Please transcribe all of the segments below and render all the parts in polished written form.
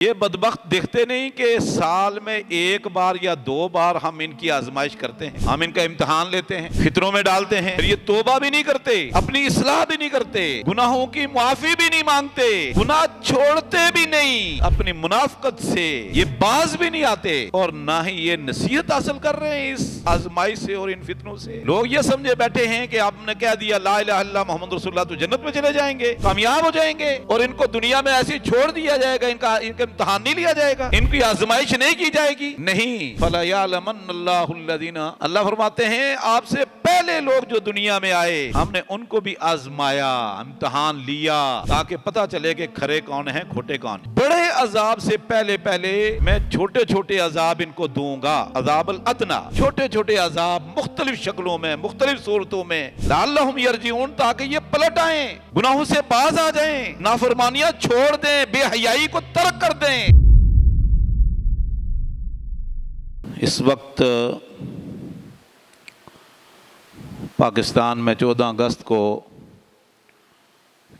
یہ بدبخت دیکھتے نہیں کہ سال میں ایک بار یا دو بار ہم ان کی آزمائش کرتے ہیں، ہم ان کا امتحان لیتے ہیں، فطروں میں ڈالتے ہیں، یہ توبہ بھی نہیں کرتے، اپنی اصلاح بھی نہیں کرتے، گناہوں کی معافی بھی نہیں مانگتے، گناہ چھوڑتے بھی نہیں، اپنی منافقت سے یہ باز بھی نہیں آتے، اور نہ ہی یہ نصیحت حاصل کر رہے ہیں اس آزمائش سے اور ان فتنوں سے۔ لوگ یہ سمجھے بیٹھے ہیں کہ آپ نے کہہ دیا لا الہ الا اللہ محمد رسول اللہ تو جنت میں چلے جائیں گے، کامیاب ہو جائیں گے، اور ان کو دنیا میں ایسے چھوڑ دیا جائے گا، ان کا امتحان نہیں لیا جائے گا، ان کی آزمائش نہیں کی جائے گی۔ نہیں، فَلَيَعْلَمَنَّ اللَّهُ الَّذِينَ، اللہ فرماتے ہیں آپ سے پہلے لوگ جو دنیا میں آئے ہم نے ان کو بھی آزمایا، امتحان لیا، تاکہ پتہ چلے کہ کھرے کون ہیں کھوٹے کون ہیں۔ بڑے عذاب سے پہلے میں چھوٹے چھوٹے عذاب ان کو دوں گا، عذاب الادنا، چھوٹے چھوٹے عذاب مختلف شکلوں میں، مختلف صورتوں میں، لعلہم یرجعون، تاکہ یہ پلٹ آئیں، گناہوں سے باز آ جائیں، نافرمانیاں چھوڑ دیں، بے حیائی کو ترک کر دیں۔ اس وقت پاکستان میں 14 اگست کو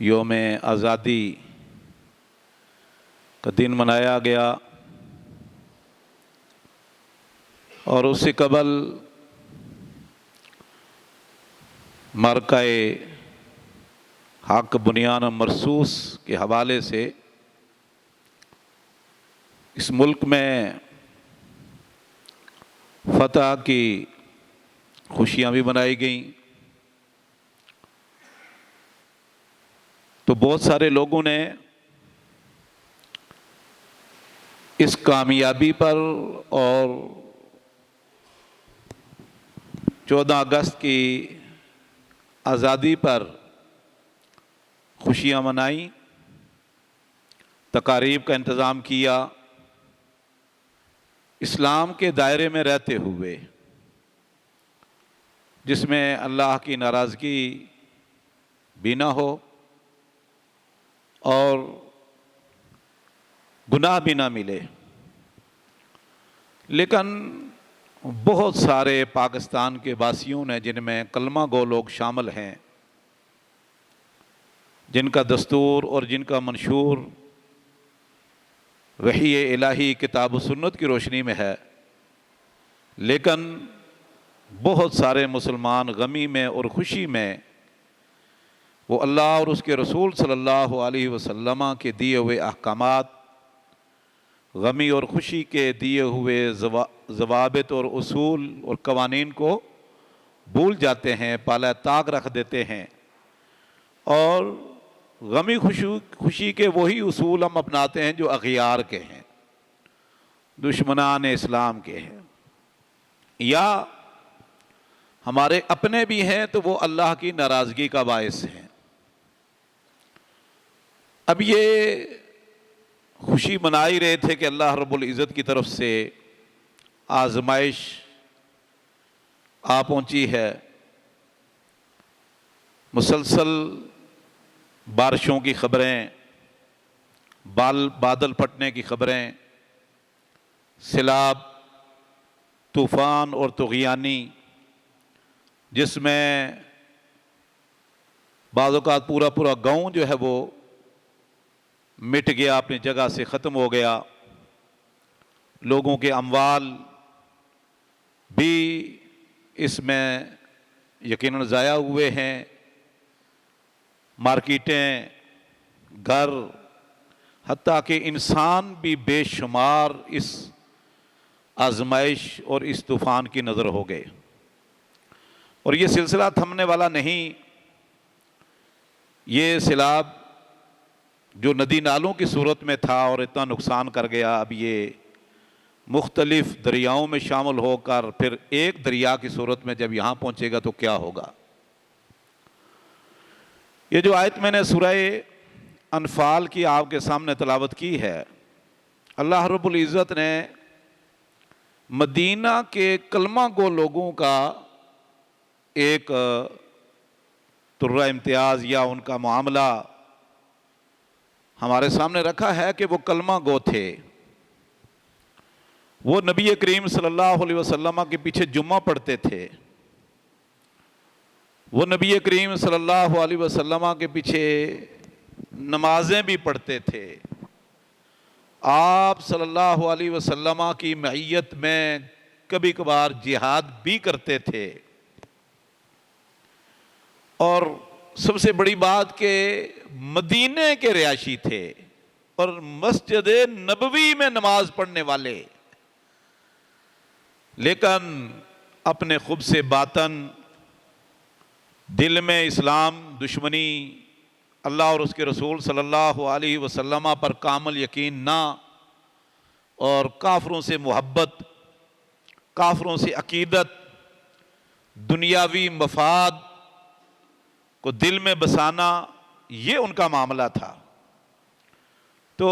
یوم آزادی کا دن منایا گیا، اور اس سے قبل مرکز حق بنیان مرصوص کے حوالے سے اس ملک میں فتح کی خوشیاں بھی منائی گئیں، تو بہت سارے لوگوں نے اس کامیابی پر اور 14 اگست کی آزادی پر خوشیاں منائیں، تقاریب کا انتظام کیا، اسلام کے دائرے میں رہتے ہوئے، جس میں اللہ کی ناراضگی بھی نہ ہو اور گناہ بھی نہ ملے۔ لیکن بہت سارے پاکستان کے باسیوں نے، جن میں کلمہ گو لوگ شامل ہیں، جن کا دستور اور جن کا منشور وحی الہی کتاب و سنت کی روشنی میں ہے، لیکن بہت سارے مسلمان غمی میں اور خوشی میں وہ اللہ اور اس کے رسول صلی اللہ علیہ وسلم کے دیے ہوئے احکامات، غمی اور خوشی کے دیے ہوئے ضوابط اور اصول اور قوانین کو بھول جاتے ہیں، پالے طاق رکھ دیتے ہیں، اور غمی خوشی کے وہی اصول ہم اپناتے ہیں جو اغیار کے ہیں، دشمنان اسلام کے ہیں، یا ہمارے اپنے بھی ہیں تو وہ اللہ کی ناراضگی کا باعث ہیں۔ اب یہ خوشی منائی رہے تھے کہ اللہ رب العزت کی طرف سے آزمائش آ پہنچی ہے، مسلسل بارشوں کی خبریں، بادل پھٹنے کی خبریں، سیلاب، طوفان اور طغیانی، جس میں بعض اوقات پورا گاؤں جو ہے وہ مٹ گیا، اپنی جگہ سے ختم ہو گیا، لوگوں کے اموال بھی اس میں یقیناً ضائع ہوئے ہیں، مارکیٹیں، گھر، حتیٰ کہ انسان بھی بے شمار اس آزمائش اور اس طوفان کی نظر ہو گئے، اور یہ سلسلہ تھمنے والا نہیں۔ یہ سیلاب جو ندی نالوں کی صورت میں تھا اور اتنا نقصان کر گیا، اب یہ مختلف دریاؤں میں شامل ہو کر پھر ایک دریا کی صورت میں جب یہاں پہنچے گا تو کیا ہوگا۔ یہ جو آیت میں نے سورہ انفال کی آپ کے سامنے تلاوت کی ہے، اللہ رب العزت نے مدینہ کے کلمہ گو لوگوں کا ایک طرح امتیاز یا ان کا معاملہ ہمارے سامنے رکھا ہے کہ وہ کلمہ گو تھے، وہ نبی کریم صلی اللہ علیہ وسلم کے پیچھے جمعہ پڑھتے تھے، وہ نبی کریم صلی اللہ علیہ وسلم کے پیچھے نمازیں بھی پڑھتے تھے، آپ صلی اللہ علیہ وسلم کی معیت میں کبھی کبھار جہاد بھی کرتے تھے، اور سب سے بڑی بات کہ مدینے کے رہائشی تھے اور مسجد نبوی میں نماز پڑھنے والے، لیکن اپنے خب سے باطن دل میں اسلام دشمنی، اللہ اور اس کے رسول صلی اللہ علیہ وسلم پر کامل یقین نہ، اور کافروں سے محبت، کافروں سے عقیدت، دنیاوی مفاد کو دل میں بسانا، یہ ان کا معاملہ تھا۔ تو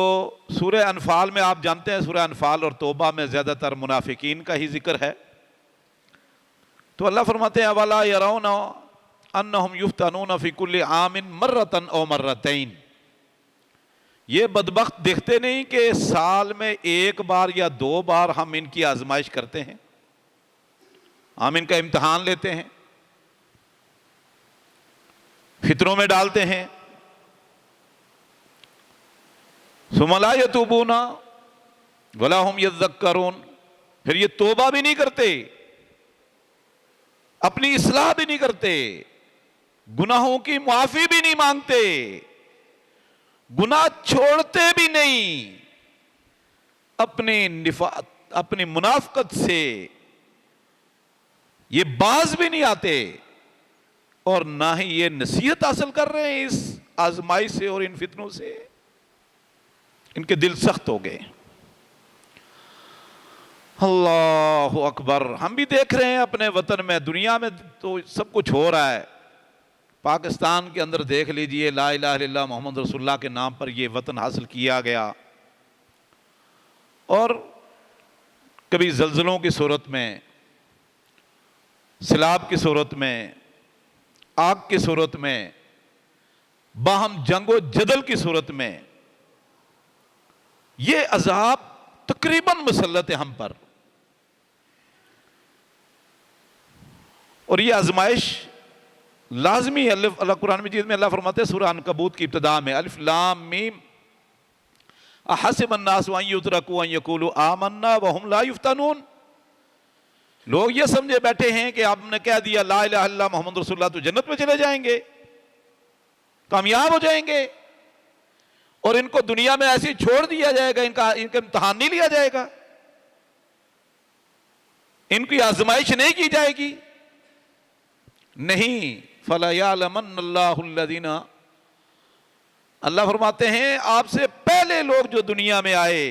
سورہ انفال میں آپ جانتے ہیں، سورہ انفال اور توبہ میں زیادہ تر منافقین کا ہی ذکر ہے۔ تو اللہ فرماتے ہیں وَلَا يَرَوْنَ أَنَّهُمْ يُفْتَنُونَ فِي كُلِّ عَامٍ مَرَّةً أَوْ مَرَّتَيْنِ، یہ بدبخت دیکھتے نہیں کہ سال میں ایک بار یا دو بار ہم ان کی آزمائش کرتے ہیں، ہم ان کا امتحان لیتے ہیں، فطروں میں ڈالتے ہیں۔ ثُمَّ لَا يَتُوبُونَ وَلَا هُمْ يَذَّكَّرُونَ، پھر یہ توبہ بھی نہیں کرتے، اپنی اصلاح بھی نہیں کرتے، گناہوں کی معافی بھی نہیں مانگتے، گناہ چھوڑتے بھی نہیں، اپنی منافقت سے یہ باز بھی نہیں آتے، اور نہ ہی یہ نصیحت حاصل کر رہے ہیں اس آزمائی سے اور ان فتنوں سے۔ ان کے دل سخت ہو گئے۔ اللہ اکبر، ہم بھی دیکھ رہے ہیں اپنے وطن میں، دنیا میں تو سب کچھ ہو رہا ہے۔ پاکستان کے اندر دیکھ لیجئے، لا الہ الا اللہ محمد رسول اللہ کے نام پر یہ وطن حاصل کیا گیا، اور کبھی زلزلوں کی صورت میں، سیلاب کی صورت میں، آگ کی صورت میں، باہم جنگ و جدل کی صورت میں، یہ عذاب تقریباً مسلط ہے ہم پر، اور یہ آزمائش لازمی ہے۔ اللہ قرآن مجید میں اللہ فرماتے ہیں سورہ عنکبوت کی ابتدا میں الف لام میم احسب الناس ان یترکوا ان یقولوا آمنا وهم لا یفتنون، لوگ یہ سمجھے بیٹھے ہیں کہ آپ نے کہہ دیا لا الہ الا اللہ محمد رسول اللہ تو جنت میں چلے جائیں گے، کامیاب ہو جائیں گے، اور ان کو دنیا میں ایسے چھوڑ دیا جائے گا، ان کا امتحان نہیں لیا جائے گا، ان کی آزمائش نہیں کی جائے گی۔ نہیں، فَلَيَعْلَمَنَّ اللَّهُ الَّذِينَ، اللہ فرماتے ہیں آپ سے پہلے لوگ جو دنیا میں آئے،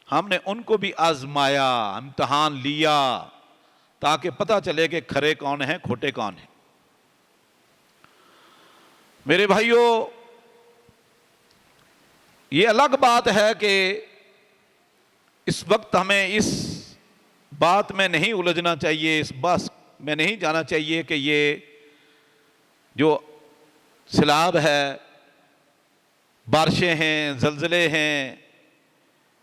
ہم نے ان کو بھی آزمایا، امتحان لیا، تاکہ پتہ چلے کہ کھرے کون ہیں کھوٹے کون ہیں۔ میرے بھائیوں، یہ الگ بات ہے کہ اس وقت ہمیں اس بات میں نہیں الجھنا چاہیے، اس بات میں نہیں جانا چاہیے کہ یہ جو سیلاب ہے، بارشیں ہیں، زلزلے ہیں،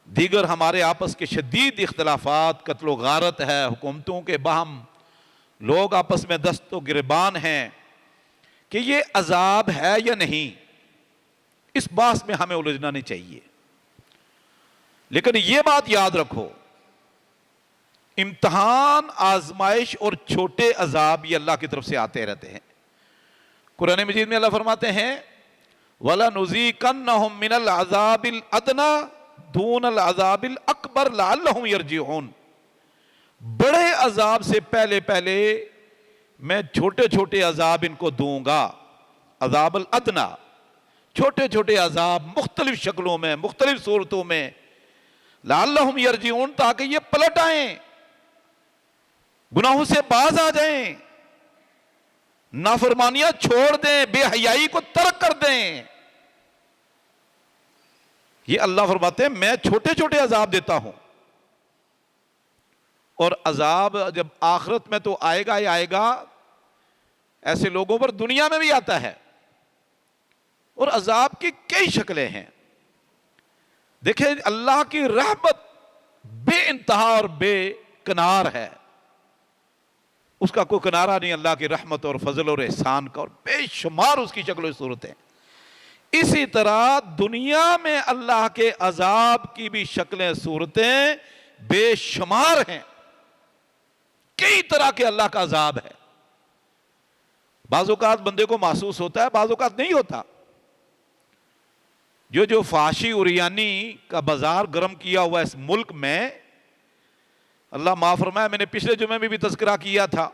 دیگر ہمارے آپس کے شدید اختلافات، قتل و غارت ہے، حکومتوں کے باہم لوگ آپس میں دست و گریبان ہیں، کہ یہ عذاب ہے یا نہیں، اس بات میں ہمیں الجھنا نہیں چاہیے۔ لیکن یہ بات یاد رکھو، امتحان، آزمائش اور چھوٹے عذاب یہ اللہ کی طرف سے آتے رہتے ہیں۔ قرآن مجید میں اللہ فرماتے ہیں وَلَنُذِيقَنَّهُم مِّنَ الْعَذَابِ الْأَدْنَىٰ دُونَ الْعَذَابِ الْأَكْبَرِ لَعَلَّهُمْ يَرْجِعُونَ، بڑے عذاب سے پہلے پہلے میں چھوٹے چھوٹے عذاب ان کو دوں گا، عذاب الادنا، چھوٹے چھوٹے عذاب مختلف شکلوں میں، مختلف صورتوں میں، لعلہم یرجعون، تاکہ یہ پلٹ آئیں، گناہوں سے باز آ جائیں، نافرمانیاں چھوڑ دیں، بے حیائی کو ترک کر دیں۔ یہ اللہ فرماتے ہیں میں چھوٹے چھوٹے عذاب دیتا ہوں، اور عذاب جب آخرت میں تو آئے گا ہی آئے گا، ایسے لوگوں پر دنیا میں بھی آتا ہے، اور عذاب کی کئی شکلیں ہیں۔ دیکھیں اللہ کی رحمت بے انتہا اور بے کنار ہے، اس کا کوئی کنارہ نہیں، اللہ کی رحمت اور فضل اور احسان کا، اور بے شمار اس کی شکل و صورت ہے۔ اسی طرح دنیا میں اللہ کے عذاب کی بھی شکلیں صورتیں بے شمار ہیں، کئی طرح کے اللہ کا عذاب ہے۔ بعض اوقات بندے کو محسوس ہوتا ہے، بعض اوقات نہیں ہوتا۔ جو فحاشی عریانی کا بازار گرم کیا ہوا اس ملک میں، اللہ معاف فرمائے، میں نے پچھلے جمعے میں بھی تذکرہ کیا تھا،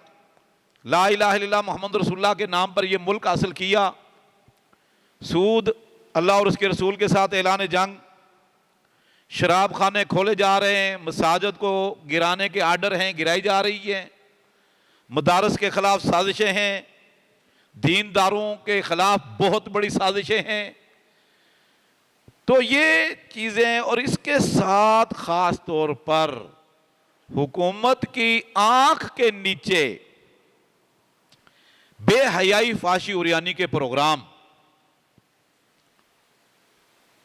لا الہ الا اللہ محمد رسول اللہ کے نام پر یہ ملک حاصل کیا، سود، اللہ اور اس کے رسول کے ساتھ اعلان جنگ، شراب خانے کھولے جا رہے ہیں، مساجد کو گرانے کے آرڈر ہیں، گرائی جا رہی ہیں، مدارس کے خلاف سازشیں ہیں، دینداروں کے خلاف بہت بڑی سازشیں ہیں۔ تو یہ چیزیں، اور اس کے ساتھ خاص طور پر حکومت کی آنکھ کے نیچے بے حیائی فحاشی عریانی کے پروگرام،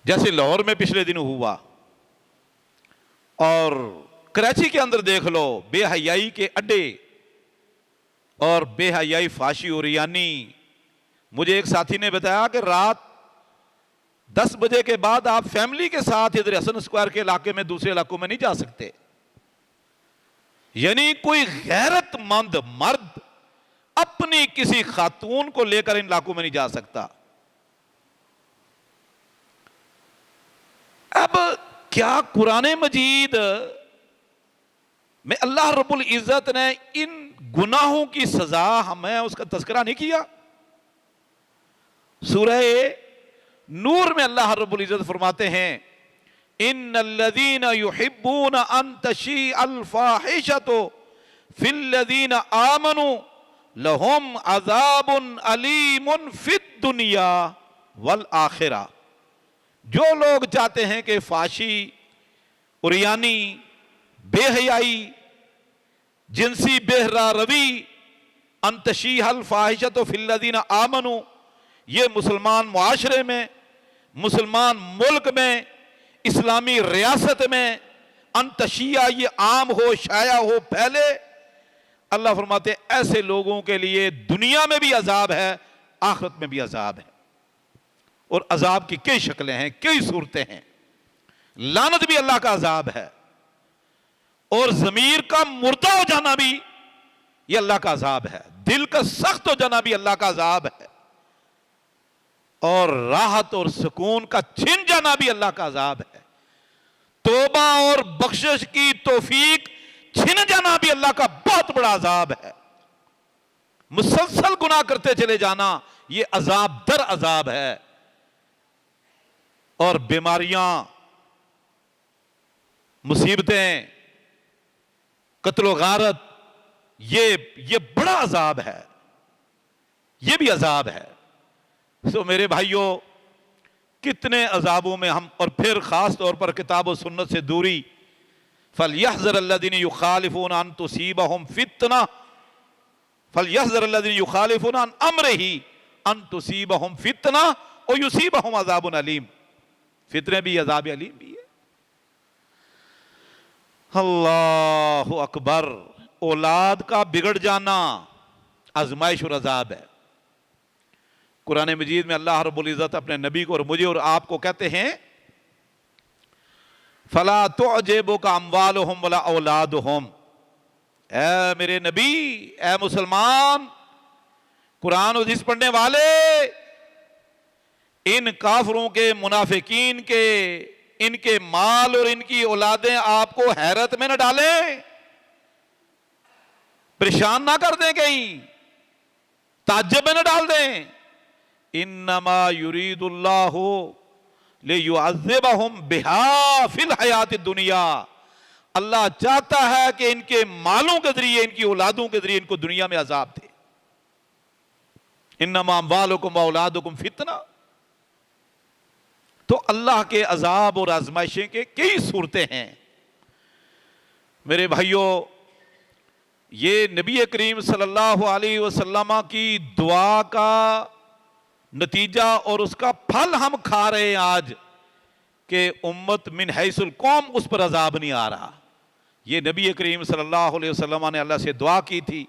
جیسے لاہور میں پچھلے دن ہوا، اور کراچی کے اندر دیکھ لو بے حیائی کے اڈے اور بے حیائی فحاشی عریانی۔ مجھے ایک ساتھی نے بتایا کہ رات 10 بجے کے بعد آپ فیملی کے ساتھ ادھر حسن اسکوائر کے علاقے میں دوسرے علاقوں میں نہیں جا سکتے، یعنی کوئی غیرت مند مرد اپنی کسی خاتون کو لے کر ان علاقوں میں نہیں جا سکتا۔ اب کیا قرآن مجید میں اللہ رب العزت نے ان گناہوں کی سزا ہمیں اس کا تذکرہ نہیں کیا؟ سورہ نور میں اللہ رب العزت فرماتے ہیں، ان الذین یحبون ان تشیع الفاحشۃ فی الذین آمنوا لہم عذاب علیم فی الدنیا والآخرہ۔ جو لوگ چاہتے ہیں کہ فحاشی، عریانی، بے حیائی، جنسی بہرہ روی، ان تشیع الفاحشۃ فی الذین آمنوا، یہ مسلمان معاشرے میں، مسلمان ملک میں، اسلامی ریاست میں ان تشیع، یہ عام ہو، شائع ہو، پھیلے، اللہ فرماتے ہیں ایسے لوگوں کے لیے دنیا میں بھی عذاب ہے، آخرت میں بھی عذاب ہے۔ اور عذاب کی کئی شکلیں ہیں، کئی صورتیں ہیں۔ لعنت بھی اللہ کا عذاب ہے، اور ضمیر کا مردہ ہو جانا بھی یہ اللہ کا عذاب ہے، دل کا سخت ہو جانا بھی اللہ کا عذاب ہے، اور راحت اور سکون کا چھن جانا بھی اللہ کا عذاب ہے، توبہ اور بخشش کی توفیق چھن جانا بھی اللہ کا بہت بڑا عذاب ہے، مسلسل گناہ کرتے چلے جانا یہ عذاب در عذاب ہے، اور بیماریاں، مصیبتیں، قتل و غارت، یہ بڑا عذاب ہے، یہ بھی عذاب ہے۔ سو میرے بھائیوں، کتنے عذابوں میں ہم، اور پھر خاص طور پر کتاب و سنت سے دوری، فَلْيَحْذَرَ الَّذِينَ يُخَالِفُونَ عَن تُصِيبَهُمْ فِتْنَةٌ فَلْيَحْذَرَ الَّذِينَ يُخَالِفُونَ عَن أَمْرِهِ أَن تُصِيبَهُمْ فِتْنَةٌ وَيُصِيبَهُمْ عَذَابٌ أَلِيمٌ۔ فتنہ بھی، عذاب علیم بھی ہے۔ اللہ اکبر، اولاد کا بگڑ جانا آزمائش اور عذاب ہے۔ قرآن مجید میں اللہ رب العزت اپنے نبی کو اور مجھے اور آپ کو کہتے ہیں، فَلَا تُعْجِبُكَ أَمْوَالُهُمْ وَلَا أَوْلَادُهُمْ، اے میرے نبی، اے مسلمان، قرآن و حدیث پڑھنے والے، ان کافروں کے، منافقین کے، ان کے مال اور ان کی اولادیں آپ کو حیرت میں نہ ڈالیں، پریشان نہ کر دیں، کہیں تعجب میں نہ ڈال دیں۔ انما یرید اللہ لیعذبہم بہا فی الحیات الدنیا، اللہ چاہتا ہے کہ ان کے مالوں کے ذریعے، ان کی اولادوں کے ذریعے ان کو دنیا میں عذاب دے۔ انما اموالکم واولادکم فتنہ۔ تو اللہ کے عذاب اور آزمائشیں کے کئی صورتیں ہیں۔ میرے بھائیوں، یہ نبی کریم صلی اللہ علیہ وسلم کی دعا کا نتیجہ اور اس کا پھل ہم کھا رہے ہیں آج، کہ امت من حیث القوم، اس پر عذاب نہیں آ رہا۔ یہ نبی کریم صلی اللہ علیہ وسلم نے اللہ سے دعا کی تھی،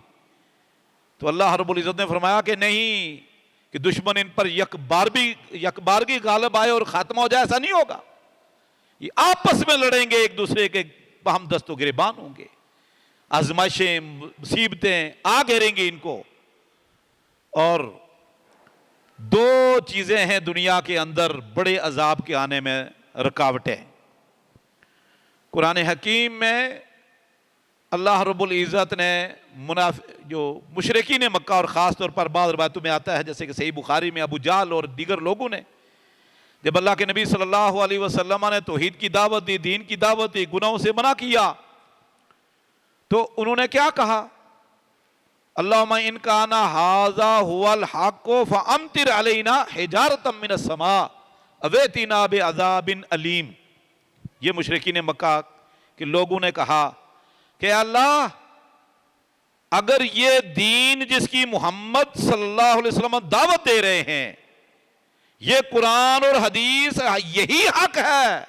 تو اللہ رب العزت نے فرمایا کہ نہیں، کہ دشمن ان پر یکبارگی غالب آئے اور خاتمہ ہو جائے، ایسا نہیں ہوگا. یہ آپس میں لڑیں گے، ایک دوسرے کے ہم دست و گریبان ہوں گے. آزمائشیں، مصیبتیں آ گھیریں گے ان کو. اور دو چیزیں ہیں دنیا کے اندر بڑے عذاب کے آنے میں رکاوٹیں. قرآن حکیم میں اللہ رب العزت نے جو مشرکین مکہ اور خاص طور پر بعض روایتوں میں آتا ہے جیسے کہ صحیح بخاری میں ابو جہل اور دیگر لوگوں نے جب اللہ کے نبی صلی اللہ علیہ وسلم نے توحید کی دعوت دی، دین کی دعوت دی، گناہوں سے منع کیا، تو انہوں نے کیا کہا؟ اللہم ان کان ھذا ھو الحق فامطر علینا حجارۃ من السماء او ائتنا بعذاب علیم. یہ مشرکین مکہ کے لوگوں نے کہا کہ اللہ اگر یہ دین جس کی محمد صلی اللہ علیہ وسلم دعوت دے رہے ہیں، یہ قرآن اور حدیث یہی حق ہے،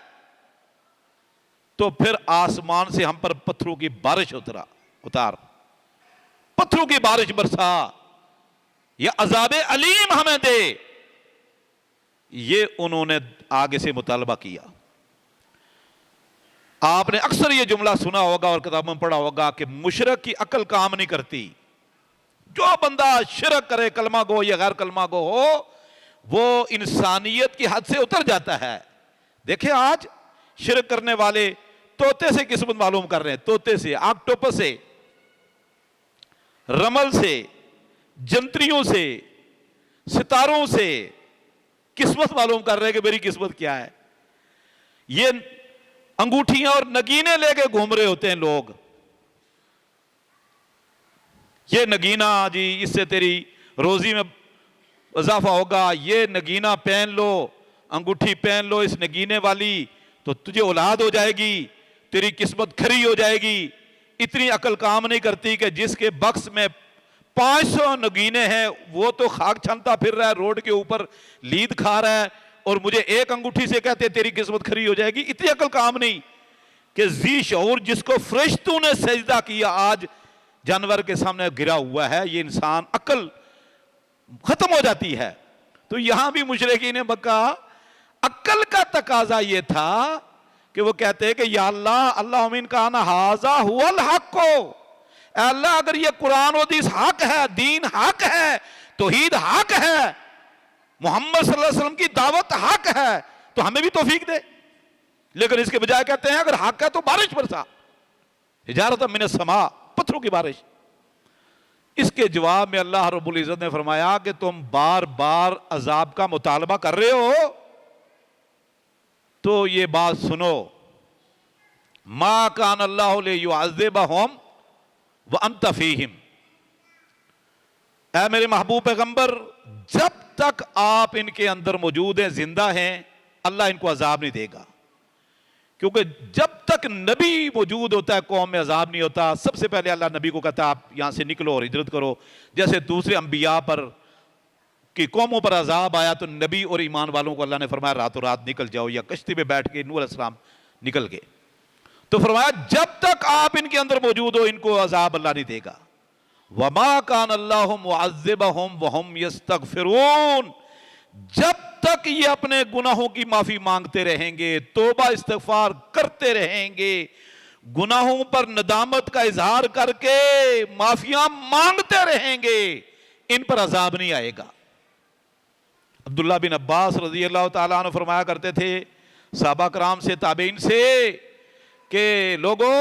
تو پھر آسمان سے ہم پر پتھروں کی بارش اتار، پتھروں کی بارش برسا، یہ عذاب علیم ہمیں دے. یہ انہوں نے آگے سے مطالبہ کیا. آپ نے اکثر یہ جملہ سنا ہوگا اور کتابوں میں پڑھا ہوگا کہ مشرک کی عقل کام نہیں کرتی. جو بندہ شرک کرے، کلمہ گو یا غیر کلمہ گو ہو، وہ انسانیت کی حد سے اتر جاتا ہے. دیکھیں آج شرک کرنے والے طوطے سے قسمت معلوم کر رہے ہیں، طوطے سے، آکٹوپس سے، رمل سے، جنتریوں سے، ستاروں سے قسمت معلوم کر رہے ہیں کہ میری قسمت کیا ہے. یہ انگوٹھیاں اور نگینے لے کے گھوم رہے ہوتے ہیں لوگ. یہ نگینہ جی اس سے تیری روزی میں اضافہ ہوگا، یہ نگینہ پہن لو، انگوٹھی پہن لو اس نگینے والی تو تجھے اولاد ہو جائے گی، تیری قسمت کھری ہو جائے گی. اتنی عقل کام نہیں کرتی کہ جس کے بکس میں 500 نگینے ہیں وہ تو خاک چھانتا پھر رہا ہے، روڈ کے اوپر لید کھا رہا ہے، اور مجھے ایک انگوٹھی سے کہتے تیری قسمت کھری ہو جائے گی. اتنی عقل کام نہیں کہ ذی شعور جس کو فرشتوں نے سجدہ کیا آج جانور کے سامنے گرا ہوا ہے. یہ انسان عقل ختم ہو جاتی ہے. تو یہاں بھی مشرکین مکہ عقل کا تقاضا یہ تھا کہ وہ کہتے ہیں کہ یا اللہ، اللہم ان کان ھذا ھو الحق، اے اللہ اگر یہ قرآن و حدیث حق ہے، دین حق ہے، توحید حق ہے، محمد صلی اللہ علیہ وسلم کی دعوت حق ہے، تو ہمیں بھی توفیق دے. لیکن اس کے بجائے کہتے ہیں اگر حق ہے تو بارش برسا، حجارۃ من السماء، پتھروں کی بارش. اس کے جواب میں اللہ رب العزت نے فرمایا کہ تم بار بار عذاب کا مطالبہ کر رہے ہو تو یہ بات سنو، ما کان اللہ لیعذبہم وانت فیہم. اے میرے محبوب پیغمبر، جب تک آپ ان کے اندر موجود ہیں، زندہ ہیں، اللہ ان کو عذاب نہیں دے گا. کیونکہ جب تک نبی موجود ہوتا ہے قوم میں عذاب نہیں ہوتا. سب سے پہلے اللہ نبی کو کہتا ہے آپ یہاں سے نکلو اور ہجرت کرو. جیسے دوسرے انبیاء پر کی قوموں پر عذاب آیا تو نبی اور ایمان والوں کو اللہ نے فرمایا راتوں رات نکل جاؤ، یا کشتی پہ بیٹھ کے نوح علیہ السلام نکل گئے. تو فرمایا جب تک آپ ان کے اندر موجود ہو ان کو عذاب اللہ نہیں دے گا. وَمَا كَانَ اللَّهُ مُعَذِّبَهُمْ وَهُمْ يَسْتَغْفِرُونَ. جب تک یہ اپنے گناہوں کی معافی مانگتے رہیں گے، توبہ استغفار کرتے رہیں گے، گناہوں پر ندامت کا اظہار کر کے معافیاں مانگتے رہیں گے، ان پر عذاب نہیں آئے گا. عبداللہ بن عباس رضی اللہ تعالیٰ عنہ فرمایا کرتے تھے صحابہ کرام سے، تابعین سے، کہ لوگوں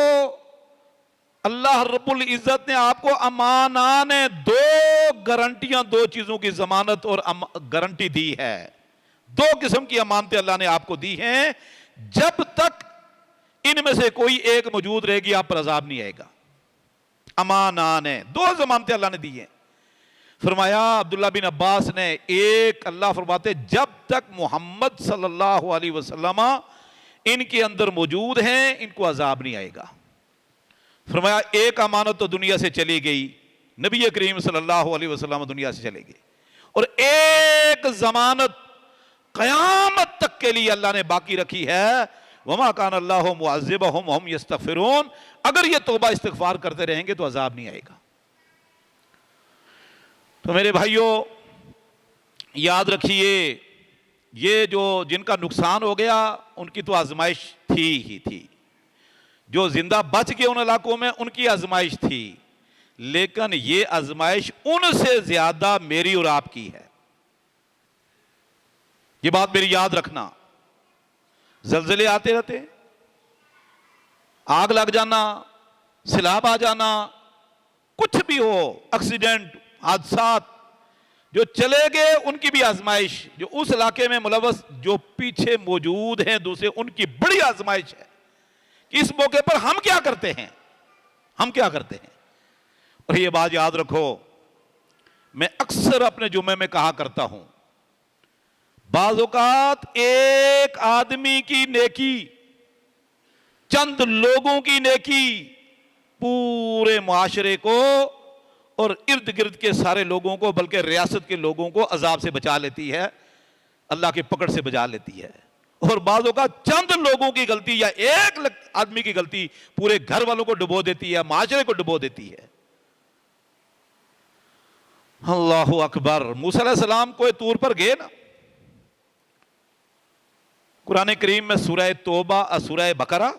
اللہ رب العزت نے آپ کو امانان دو گارنٹیاں، دو چیزوں کی ضمانت اور گارنٹی دی ہے. دو قسم کی امانتیں اللہ نے آپ کو دی ہیں، جب تک ان میں سے کوئی ایک موجود رہے گی آپ پر عذاب نہیں آئے گا. امانان ہیں، دو ضمانتیں اللہ نے دی ہیں. فرمایا عبداللہ بن عباس نے، ایک اللہ فرماتے جب تک محمد صلی اللہ علیہ وسلم ان کے اندر موجود ہیں ان کو عذاب نہیں آئے گا. فرمایا ایک امانت تو دنیا سے چلی گئی، نبی کریم صلی اللہ علیہ وسلم دنیا سے چلے گئے، اور ایک ضمانت قیامت تک کے لیے اللہ نے باقی رکھی ہے، وما کان اللہ معذبہم وہم یستغفرون. اگر یہ توبہ استغفار کرتے رہیں گے تو عذاب نہیں آئے گا. تو میرے بھائیوں، یاد رکھیے یہ جو جن کا نقصان ہو گیا ان کی تو آزمائش تھی ہی تھی، جو زندہ بچ گئے ان علاقوں میں ان کی آزمائش تھی، لیکن یہ آزمائش ان سے زیادہ میری اور آپ کی ہے۔ یہ بات میری یاد رکھنا، زلزلے آتے رہتے، آگ لگ جانا، سیلاب آ جانا، کچھ بھی ہو، ایکسیڈنٹ، حادثات، جو چلے گئے ان کی بھی آزمائش، جو اس علاقے میں ملوث جو پیچھے موجود ہیں دوسرے، ان کی بڑی آزمائش ہے کہ اس موقع پر ہم کیا کرتے ہیں، ہم کیا کرتے ہیں۔ اور یہ بات یاد رکھو، میں اکثر اپنے جمعے میں کہا کرتا ہوں، بعض اوقات ایک آدمی کی نیکی، چند لوگوں کی نیکی پورے معاشرے کو اور ارد گرد کے سارے لوگوں کو، بلکہ ریاست کے لوگوں کو عذاب سے بچا لیتی ہے، اللہ کی پکڑ سے بچا لیتی ہے۔ اور بعض اوقات چند لوگوں کی غلطی یا ایک آدمی کی غلطی پورے گھر والوں کو ڈبو دیتی ہے، معاشرے کو ڈبو دیتی ہے۔ اللہ اکبر۔ موسیٰ علیہ السلام کوہ طور پر گئے نا، قرآن کریم میں سورہ توبہ، سورہ بقرہ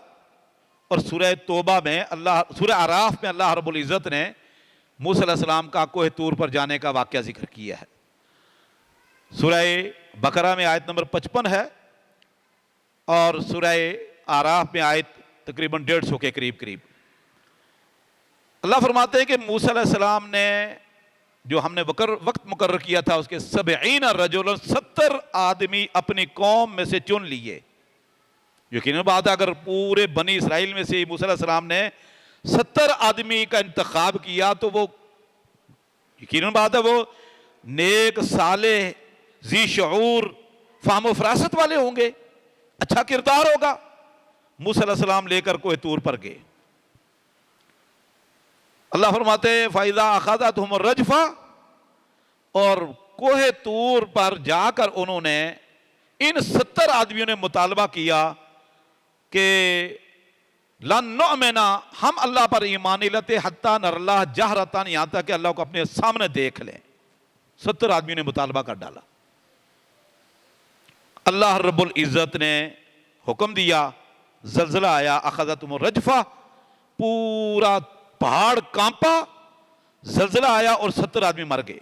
اور سورہ توبہ میں سورہ اعراف میں اللہ رب العزت نے موسیٰ علیہ السلام کا کوہ طور پر جانے کا واقعہ ذکر کیا ہے۔ سورہ بقرہ میں آیت نمبر 55 ہے اور سورہ اعراف میں آیت تقریباً 150 کے قریب۔ اللہ فرماتے ہیں کہ موسیٰ علیہ السلام نے جو ہم نے وقت مقرر کیا تھا اس کے 70 رجل 70 آدمی اپنی قوم میں سے چن لیے۔ یقیناً بات ہے اگر پورے بنی اسرائیل میں سے موسیٰ علیہ السلام نے 70 آدمی کا انتخاب کیا تو وہ یقیناً بات ہے وہ نیک، صالح، ذی شعور، فہم و فراست والے ہوں گے، اچھا کردار ہوگا۔ موسیٰ علیہ السلام لے کر کوہ طور پر گئے۔ اللہ فرماتے ہیں فَإِذَا أَخَذَتْهُمُ الرَّجْفَةُ، اور کوہ طور پر جا کر انہوں نے ان 70 آدمیوں نے مطالبہ کیا کہ لَن نُؤْمِنَ، ہم اللہ پر ایمان نہیں لاتے حتیٰ نَرَ اللَّهَ جَهْرَةً، یہاں تک کہ اللہ کو اپنے سامنے دیکھ لیں۔ 70 آدمیوں نے مطالبہ کر ڈالا۔ اللہ رب العزت نے حکم دیا، زلزلہ آیا، اخذتهم الرجفہ، پورا پہاڑ کانپا، زلزلہ آیا اور 70 آدمی مر گئے۔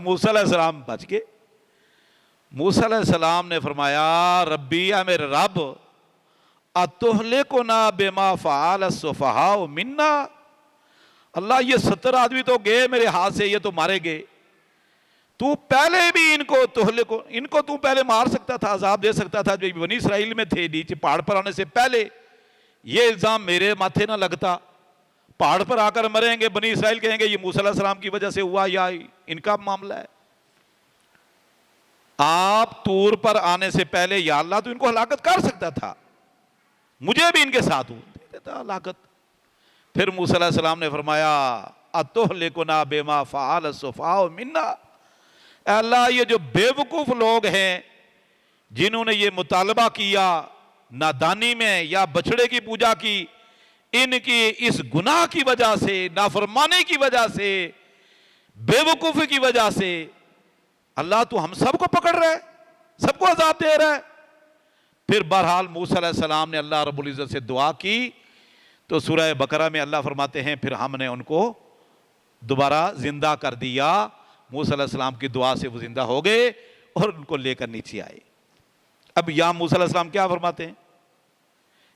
موسیٰ علیہ السلام بچ گئے۔ موسیٰ علیہ السلام نے فرمایا ربی، اے میرے رب، اتہلکنا بما فعل السفہاء منا، اللہ یہ 70 آدمی تو گئے میرے ہاتھ سے، یہ تو مارے گئے، تو پہلے بھی ان کو تو پہلے مار سکتا تھا، عذاب دے سکتا تھا جو بنی اسرائیل میں تھے، نیچے پہاڑ پر آنے سے پہلے یہ الزام میرے ماتھے نہ لگتا، پہاڑ پر آ کر مریں گے، بنی اسرائیل کہیں گے یہ موسیٰ علیہ السلام کی وجہ سے ہوا یا ان کا معاملہ ہے۔ آپ طور پر آنے سے پہلے یا اللہ تو ان کو ہلاکت کر سکتا تھا، مجھے بھی ان کے ساتھ دے دیتا ہلاکت۔ پھر موسیٰ علیہ السلام نے فرمایا اتہلکنا بما فعل السفہاء منا، اے اللہ یہ جو بے وقوف لوگ ہیں جنہوں نے یہ مطالبہ کیا نادانی میں یا بچڑے کی پوجا کی، ان کی اس گناہ کی وجہ سے، نافرمانی کی وجہ سے، بے وقوفی کی وجہ سے اللہ تو ہم سب کو پکڑ رہا ہے، سب کو عذاب دے رہا ہے۔ پھر بہرحال موسیٰ علیہ السلام نے اللہ رب العزت سے دعا کی تو سورہ بقرہ میں اللہ فرماتے ہیں پھر ہم نے ان کو دوبارہ زندہ کر دیا۔ موسیٰ علیہ السلام کی دعا سے وہ زندہ ہو گئے اور ان کو لے کر نیچے آئے۔ اب یہاں موسیٰ علیہ السلام کیا فرماتے ہیں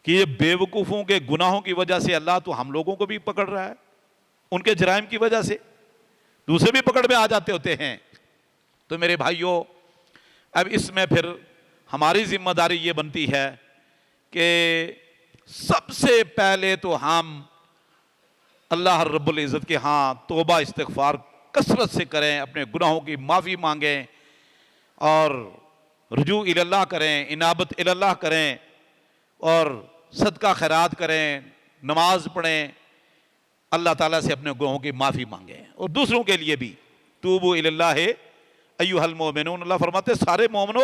کہ یہ بے وقوفوں کے گناہوں کی وجہ سے اللہ تو ہم لوگوں کو بھی پکڑ رہا ہے، ان کے جرائم کی وجہ سے دوسرے بھی پکڑ میں آ جاتے ہوتے ہیں۔ تو میرے بھائیوں، اب اس میں پھر ہماری ذمہ داری یہ بنتی ہے کہ سب سے پہلے تو ہم اللہ رب العزت کے ہاں توبہ استغفار کثرت سے کریں، اپنے گناہوں کی معافی مانگیں اور رجوع اللہ کریں، انابت اللہ کریں اور صدقہ خیرات کریں، نماز پڑھیں، اللہ تعالیٰ سے اپنے گناہوں کی معافی مانگیں اور دوسروں کے لیے بھی توبوا اللہ ایھا المؤمنون، اللہ فرماتے سارے مومنوں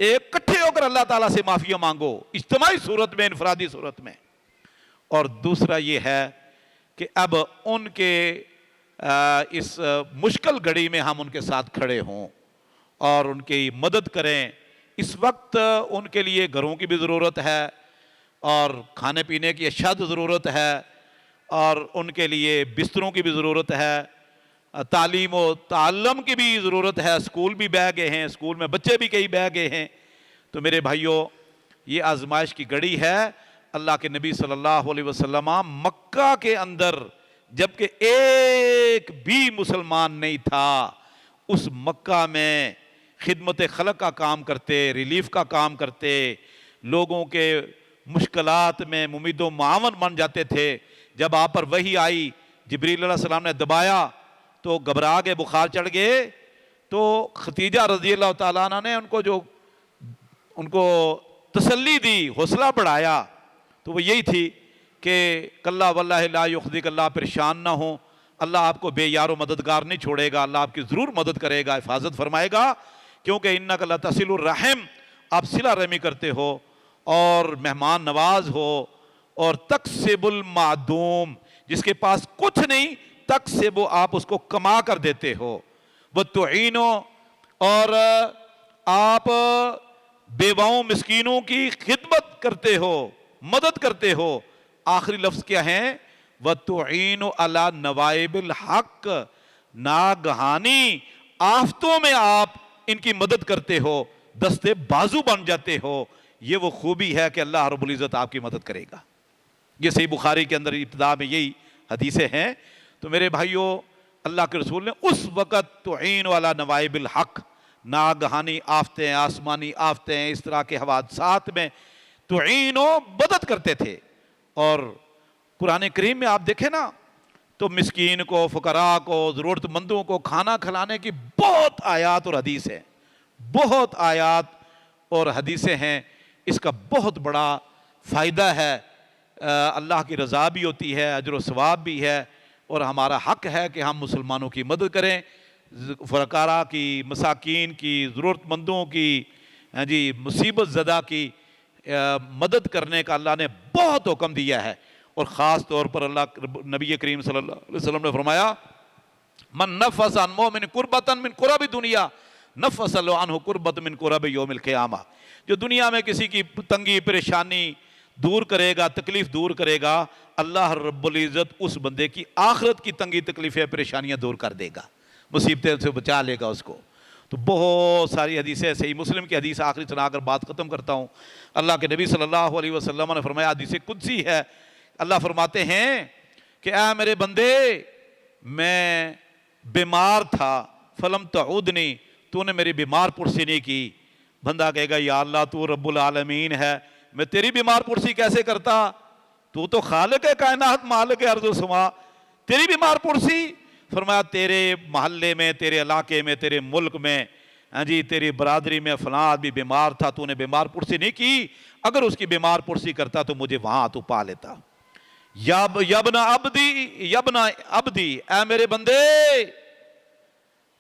ایک کٹھے ہو کر اللہ تعالیٰ سے معافیاں مانگو، اجتماعی صورت میں، انفرادی صورت میں۔ اور دوسرا یہ ہے کہ اب ان کے اس مشکل گھڑی میں ہم ان کے ساتھ کھڑے ہوں اور ان کی مدد کریں۔ اس وقت ان کے لیے گھروں کی بھی ضرورت ہے اور کھانے پینے کی اشد ضرورت ہے اور ان کے لیے بستروں کی بھی ضرورت ہے، تعلیم و تعلم کی بھی ضرورت ہے۔ اسکول بھی بہ گئے ہیں، اسکول میں بچے بھی کئی بہ گئے ہیں۔ تو میرے بھائیوں، یہ آزمائش کی گھڑی ہے۔ اللہ کے نبی صلی اللہ علیہ وسلم مکہ کے اندر جبکہ ایک بھی مسلمان نہیں تھا، اس مکہ میں خدمت خلق کا کام کرتے، ریلیف کا کام کرتے، لوگوں کے مشکلات میں ممید و معاون بن جاتے تھے۔ جب آپ پر وحی آئی، جبریل علیہ السلام نے دبایا تو گھبرا گئے، بخار چڑھ گئے، تو ختیجہ رضی اللہ تعالیٰ عنہ نے ان کو تسلی دی، حوصلہ بڑھایا، تو وہ یہی تھی کہ کلا واللہ لا یخزیک، اللہ پریشان نہ ہو، اللہ آپ کو بے یار و مددگار نہیں چھوڑے گا، اللہ آپ کی ضرور مدد کرے گا، حفاظت فرمائے گا، کیونکہ انک لتصل الرحم، آپ صلہ رحمی کرتے ہو اور مہمان نواز ہو، اور تکسب المعدوم، جس کے پاس کچھ نہیں، تکسب، آپ اس کو کما کر دیتے ہو، وتعینو، اور آپ بیواؤں مسکینوں کی خدمت کرتے ہو، مدد کرتے ہو۔ آخری لفظ کیا ہے؟ وَتُعِينُ عَلَى نَوَائِبِ الْحَقِّ، ناگہانی آفتوں میں آپ ان کی مدد کرتے ہو، دستے بازو بن جاتے ہو۔ یہ وہ خوبی ہے کہ اللہ رب العزت آپ کی مدد کرے گا۔ یہ صحیح بخاری کے اندر ابتدا میں یہی حدیثیں ہیں۔ تو میرے بھائیوں، اللہ کے رسول نے اس وقت تُعِينُ عَلَى نَوَائِبِ الْحَقِّ، ناگہانی آفتیں، آسمانی آفتیں، اس طرح کے حوادثات میں تُعِينُ، مدد کرتے تھے۔ اور قرآن کریم میں آپ دیکھیں نا تو مسکین کو، فقراء کو، ضرورت مندوں کو کھانا کھلانے کی بہت آیات اور حدیث ہیں، بہت آیات اور حدیثیں ہیں۔ اس کا بہت بڑا فائدہ ہے، اللہ کی رضا بھی ہوتی ہے، اجر و ثواب بھی ہے، اور ہمارا حق ہے کہ ہم مسلمانوں کی مدد کریں، فقراء کی، مساکین کی، ضرورت مندوں کی، مصیبت زدہ کی مدد کرنے کا اللہ نے بہت حکم دیا ہے۔ اور خاص طور پر اللہ نبی کریم صلی اللہ علیہ وسلم نے فرمایا، من نفس عن مومن کربتا من کرب دنیا نفس اللہ عنہ کربت من کرب یوم القیامہ، جو دنیا میں کسی کی تنگی پریشانی دور کرے گا، تکلیف دور کرے گا، اللہ رب العزت اس بندے کی آخرت کی تنگی تکلیفیں پریشانیاں دور کر دے گا، مصیبتیں سے بچا لے گا اس کو۔ تو بہت ساری حدیثیں، صحیح مسلم کی حدیث آخری سنا کر بات ختم کرتا ہوں۔ اللہ کے نبی صلی اللہ علیہ وسلم نے فرمایا، حدیث قدسی ہے، اللہ فرماتے ہیں کہ اے میرے بندے، میں بیمار تھا، فلم تعودنی، تو نے میری بیمار پرسی نہیں کی۔ بندہ کہے گا، یا اللہ تو رب العالمین ہے، میں تیری بیمار پرسی کیسے کرتا؟ تو خالق ہے کائنات، مالک ہے ارض و سما، تیری بیمار پرسی؟ فرمایا، تیرے محلے میں، تیرے علاقے میں، تیرے ملک میں، تیری برادری میں فلاں آدمی بیمار تھا، تو نے بیمار پرسی نہیں کی، اگر اس کی بیمار پرسی کرتا تو مجھے وہاں تو پا لیتا۔ یبن عبدی، اے میرے بندے،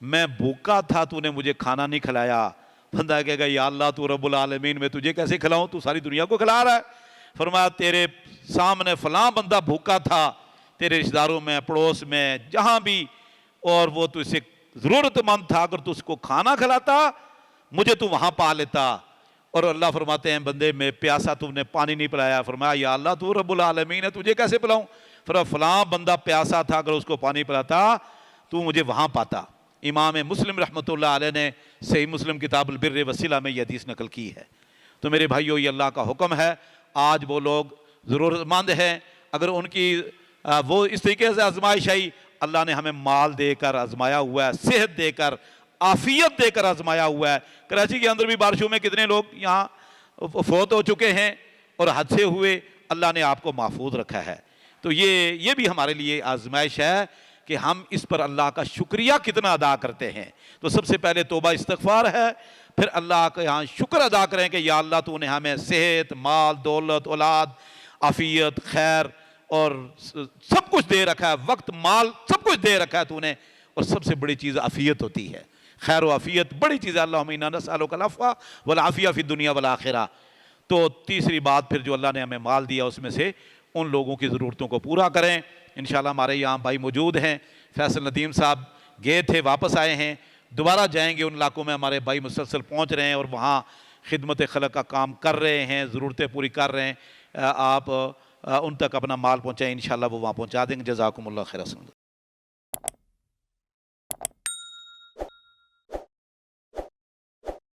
میں بھوکا تھا، تو نے مجھے کھانا نہیں کھلایا۔ بندہ کہے گا، یا اللہ تو رب العالمین، میں تجھے کیسے کھلاؤں، تو ساری دنیا کو کھلا رہا ہے۔ فرمایا، تیرے سامنے فلاں بندہ بھوکا تھا، تیرے رشتہ داروں میں، پڑوس میں، جہاں بھی، اور وہ تو اسے ضرورت مند تھا، اگر تو اس کو کھانا کھلاتا مجھے تو وہاں پا لیتا۔ اور اللہ فرماتے ہیں، بندے میں پیاسا، تم نے پانی نہیں پلایا۔ فرمایا، یا اللہ تو رب العالمین ہے، تجھے کیسے پلاؤں؟ فرمایا، فلاں بندہ پیاسا تھا، اگر اس کو پانی پلاتا تو مجھے وہاں پاتا۔ امام مسلم رحمۃ اللہ علیہ نے صحیح مسلم کتاب البر والصلہ میں یہ حدیث نقل کی ہے۔ تو میرے بھائیو، یہ اللہ کا حکم ہے۔ آج وہ لوگ ضرورت مند ہیں، اگر ان کی وہ اس طریقے سے آزمائش آئی، اللہ نے ہمیں مال دے کر آزمایا ہوا ہے، صحت دے کر، عافیت دے کر آزمایا ہوا ہے۔ کراچی کے اندر بھی بارشوں میں کتنے لوگ یہاں فوت ہو چکے ہیں اور حادثے ہوئے، اللہ نے آپ کو محفوظ رکھا ہے۔ تو یہ بھی ہمارے لیے آزمائش ہے کہ ہم اس پر اللہ کا شکریہ کتنا ادا کرتے ہیں۔ تو سب سے پہلے توبہ استغفار ہے، پھر اللہ کا یہاں شکر ادا کریں کہ یا اللہ تو نے ہمیں صحت، مال، دولت، اولاد، عافیت، خیر اور سب کچھ دے رکھا ہے، وقت، مال، سب کچھ دے رکھا ہے تو نے، اور سب سے بڑی چیز عافیت ہوتی ہے، خیر و عافیت بڑی چیز ہے۔ اللہم انا نسألک العفو والعافیہ فی الدنیا والآخرہ۔ تو تیسری بات پھر جو اللہ نے ہمیں مال دیا اس میں سے ان لوگوں کی ضرورتوں کو پورا کریں۔ انشاءاللہ ہمارے یہاں بھائی موجود ہیں، فیصل ندیم صاحب گئے تھے، واپس آئے ہیں، دوبارہ جائیں گے۔ ان علاقوں میں ہمارے بھائی مسلسل پہنچ رہے ہیں اور وہاں خدمت خلق کا کام کر رہے ہیں، ضرورتیں پوری کر رہے ہیں۔ آپ ان تک اپنا مال پہنچائیں، انشاءاللہ وہ وہاں پہنچا دیں گے۔ جزاکم اللہ خیر۔